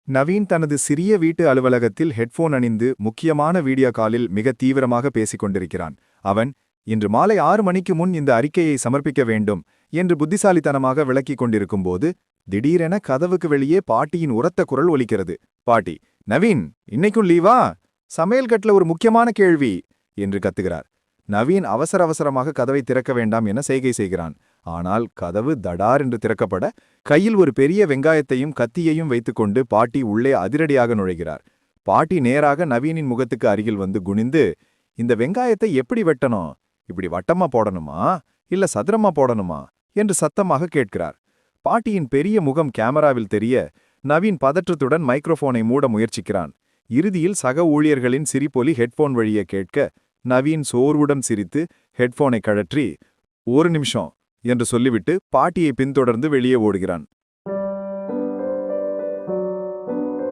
நவீன் தனது சிறிய வீட்டு அலுவலகத்தில் ஹெட்போன் அணிந்து முக்கியமான வீடியோ காலில் மிக தீவிரமாக பேசிக் கொண்டிருக்கிறான். அவன், இன்று மாலை 6 மணிக்கு முன் இந்த அறிக்கையை சமர்ப்பிக்க வேண்டும் என்று புத்திசாலித்தனமாக விளக்கிக் கொண்டிருக்கும்போது, திடீரென கதவுக்கு வெளியே பாட்டியின் உரத்த குரல் ஒலிக்கிறது. பாட்டி, நவீன், இன்னைக்கும் லீவா? சமையல் கட்டுல ஒரு முக்கியமான கேள்வி என்று கத்துகிறார். நவீன் அவசர அவசரமாக கதவை திறக்க வேண்டாம் என செய்கை செய்கிறான். ஆனால் கதவு தடார் என்று திறக்கப்பட, கையில் ஒரு பெரிய வெங்காயத்தையும் கத்தியையும் வைத்துக்கொண்டு பாட்டி உள்ளே அதிரடியாக நுழைகிறார். பாட்டி நேராக நவீனின் முகத்துக்கு அருகில் வந்து குனிந்து, இந்த வெங்காயத்தை எப்படி வெட்டணும்? இப்படி வட்டமா போடணுமா இல்ல சதுரமா போடணுமா என்று சத்தமாக கேட்கிறார். பாட்டியின் பெரிய முகம் கேமராவில் தெரிய, நவீன் பதற்றத்துடன் மைக்ரோஃபோனை மூட முயற்சிக்கிறான். இறுதியில் சக ஊழியர்களின் சிரிப்பொலி ஹெட்போன் வழியே கேட்க, நவீன் சோர்வுடன் சிரித்து ஹெட்போனை கழற்றி, 1 நிமிஷம் என்று சொல்லிவிட்டு பாட்டியை பின்தொடர்ந்து வெளியே ஓடுகிறான்.